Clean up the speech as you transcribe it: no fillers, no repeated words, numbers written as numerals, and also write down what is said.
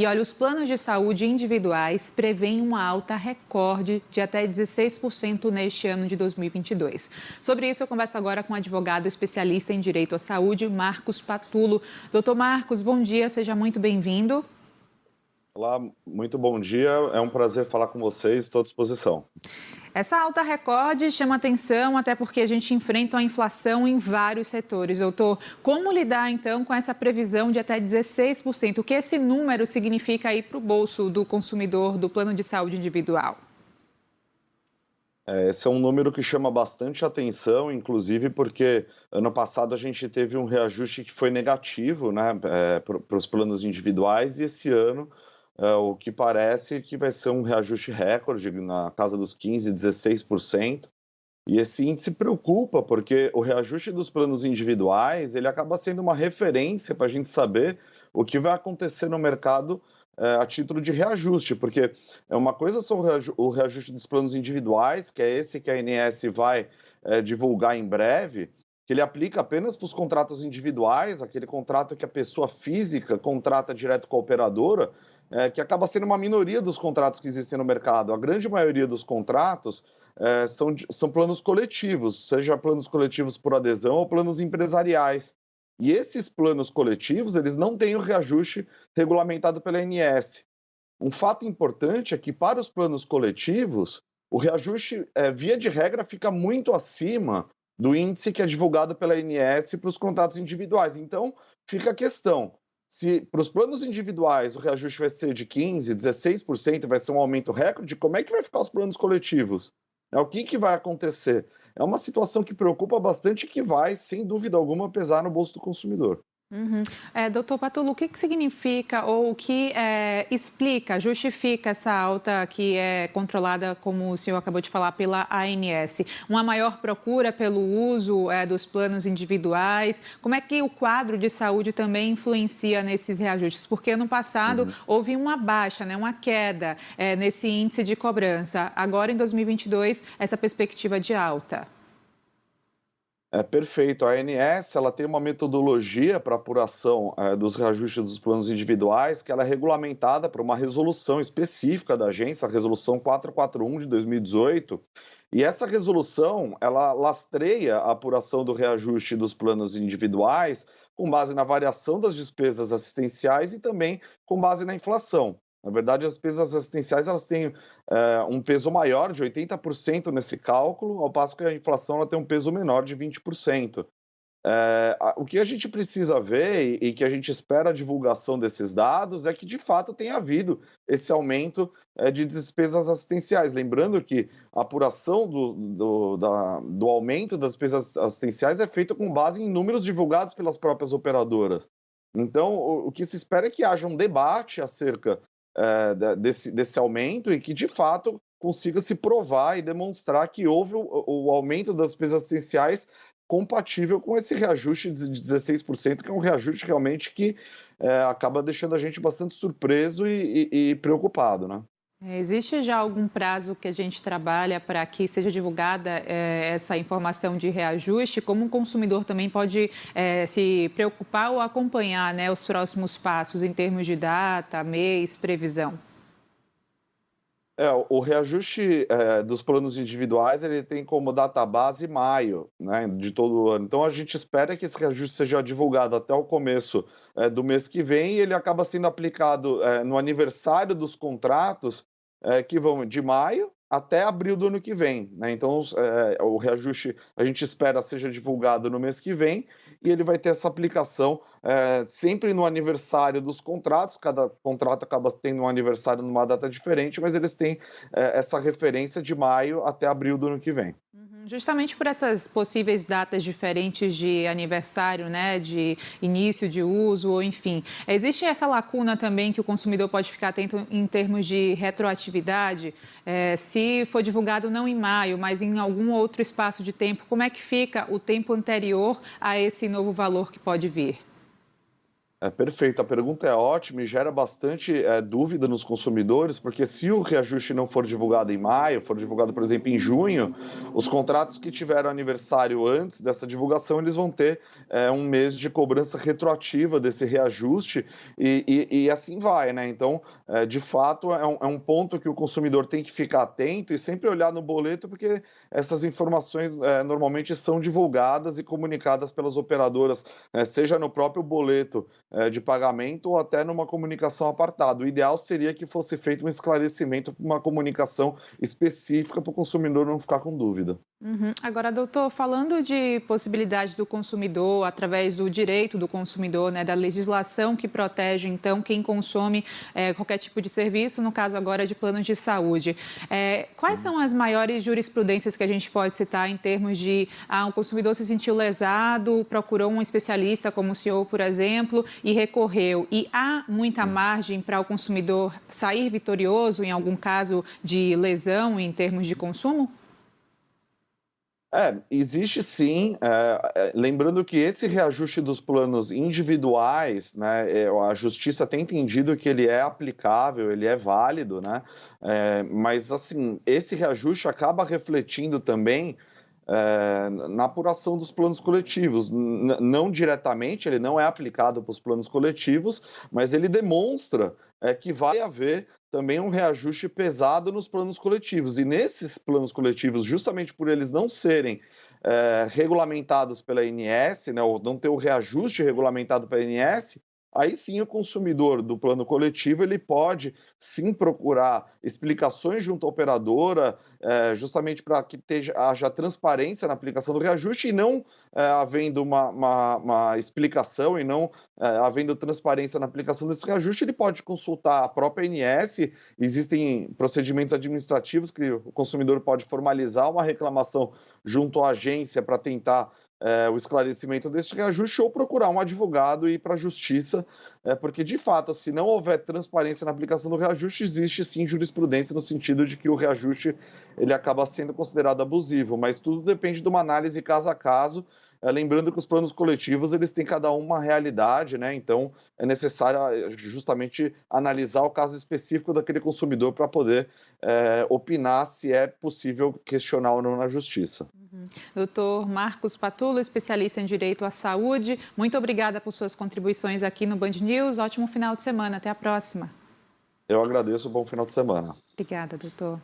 E olha, os planos de saúde individuais prevêem uma alta recorde de até 16% neste ano de 2022. Sobre isso, eu converso agora com o advogado especialista em direito à saúde, Marcos Patulo. Doutor Marcos, bom dia, seja muito bem-vindo. Olá, muito bom dia. É um prazer falar com vocês. Estou à disposição. Essa alta recorde chama atenção, até porque a gente enfrenta a inflação em vários setores. Doutor, como lidar então com essa previsão de até 16%? O que esse número significa aí para o bolso do consumidor do plano de saúde individual? Esse é um número que chama bastante atenção, inclusive porque ano passado a gente teve um reajuste que foi negativo, né, para os planos individuais, e esse ano o que parece que vai ser um reajuste recorde na casa dos 15, 16%. E esse índice preocupa, porque o reajuste dos planos individuais, ele acaba sendo uma referência para a gente saber o que vai acontecer no mercado a título de reajuste, porque é uma coisa são o reajuste dos planos individuais, que é esse que a ANS vai divulgar em breve, que ele aplica apenas para os contratos individuais, aquele contrato que a pessoa física contrata direto com a operadora, que acaba sendo uma minoria dos contratos que existem no mercado. A grande maioria dos contratos são planos coletivos, seja planos coletivos por adesão ou planos empresariais. E esses planos coletivos, eles não têm o reajuste regulamentado pela ANS. Um fato importante é que para os planos coletivos, o reajuste, via de regra, fica muito acima do índice que é divulgado pela ANS para os contratos individuais. Então, fica a questão, se para os planos individuais o reajuste vai ser de 15%, 16%, vai ser um aumento recorde, como é que vai ficar os planos coletivos? O que vai acontecer? É uma situação que preocupa bastante e que vai, sem dúvida alguma, pesar no bolso do consumidor. Uhum. Doutor Patulo, o que significa ou o que explica, justifica essa alta que é controlada, como o senhor acabou de falar, pela ANS? Uma maior procura pelo uso dos planos individuais? Como é que o quadro de saúde também influencia nesses reajustes? Porque ano passado houve uma baixa, né, uma queda nesse índice de cobrança. Agora, em 2022, essa perspectiva de alta. Perfeito. A ANS, ela tem uma metodologia para apuração dos reajustes dos planos individuais, que ela é regulamentada por uma resolução específica da agência, a resolução 441 de 2018. E essa resolução, ela lastreia a apuração do reajuste dos planos individuais com base na variação das despesas assistenciais e também com base na inflação. Na verdade, as despesas assistenciais, elas têm um peso maior, de 80% nesse cálculo, ao passo que a inflação ela tem um peso menor, de 20%. O que a gente precisa ver e que a gente espera a divulgação desses dados é que, de fato, tenha havido esse aumento de despesas assistenciais. Lembrando que a apuração do aumento das despesas assistenciais é feita com base em números divulgados pelas próprias operadoras. Então, o que se espera é que haja um debate acerca desse aumento e que, de fato, consiga se provar e demonstrar que houve o aumento das despesas assistenciais compatível com esse reajuste de 16%, que é um reajuste realmente que acaba deixando a gente bastante surpreso e preocupado, né? Existe já algum prazo que a gente trabalha para que seja divulgada essa informação de reajuste? Como o consumidor também pode se preocupar ou acompanhar, né, os próximos passos em termos de data, mês, previsão? O reajuste dos planos individuais, ele tem como database maio, né, de todo ano. Então, a gente espera que esse reajuste seja divulgado até o começo do mês que vem, e ele acaba sendo aplicado no aniversário dos contratos, que vão de maio até abril do ano que vem, né? Então, o reajuste a gente espera seja divulgado no mês que vem, e ele vai ter essa aplicação sempre no aniversário dos contratos. Cada contrato acaba tendo um aniversário numa data diferente, mas eles têm essa referência de maio até abril do ano que vem. Justamente por essas possíveis datas diferentes de aniversário, né, de início de uso, ou enfim. Existe essa lacuna também que o consumidor pode ficar atento em termos de retroatividade? Se for divulgado não em maio, mas em algum outro espaço de tempo, como é que fica o tempo anterior a esse novo valor que pode vir? É perfeito, a pergunta é ótima e gera bastante dúvida nos consumidores, porque se o reajuste não for divulgado em maio, for divulgado, por exemplo, em junho, os contratos que tiveram aniversário antes dessa divulgação, eles vão ter um mês de cobrança retroativa desse reajuste e assim vai, né? Então, de fato, é um ponto que o consumidor tem que ficar atento e sempre olhar no boleto, porque essas informações normalmente são divulgadas e comunicadas pelas operadoras, seja no próprio boleto de pagamento ou até numa comunicação apartada. O ideal seria que fosse feito um esclarecimento, uma comunicação específica para o consumidor não ficar com dúvida. Uhum. Agora, doutor, falando de possibilidade do consumidor, através do direito do consumidor, né, da legislação que protege, então, quem consome qualquer tipo de serviço, no caso agora de planos de saúde, quais são as maiores jurisprudências que a gente pode citar em termos de um consumidor se sentiu lesado, procurou um especialista como o senhor, por exemplo, e recorreu, e há muita margem para o consumidor sair vitorioso em algum caso de lesão em termos de consumo? Existe sim, lembrando que esse reajuste dos planos individuais, né, a justiça tem entendido que ele é aplicável, ele é válido, né, mas assim, esse reajuste acaba refletindo também na apuração dos planos coletivos. Não diretamente, ele não é aplicado para os planos coletivos, mas ele demonstra que vai haver também um reajuste pesado nos planos coletivos. E nesses planos coletivos, justamente por eles não serem regulamentados pela ANS, né, ou não ter o reajuste regulamentado pela ANS, aí sim o consumidor do plano coletivo ele pode sim procurar explicações junto à operadora, justamente para que haja transparência na aplicação do reajuste e não havendo uma explicação e não havendo transparência na aplicação desse reajuste, ele pode consultar a própria ANS, existem procedimentos administrativos que o consumidor pode formalizar uma reclamação junto à agência para tentar o esclarecimento desse reajuste ou procurar um advogado e ir para a justiça, porque de fato, se não houver transparência na aplicação do reajuste, existe sim jurisprudência no sentido de que o reajuste ele acaba sendo considerado abusivo, mas tudo depende de uma análise caso a caso, lembrando que os planos coletivos eles têm cada um uma realidade, né? Então é necessário justamente analisar o caso específico daquele consumidor para poder opinar se é possível questionar ou não na justiça. Doutor Marcos Patulo, especialista em direito à saúde, muito obrigada por suas contribuições aqui no Band News. Ótimo final de semana. Até a próxima. Eu agradeço, bom final de semana. Obrigada, doutor.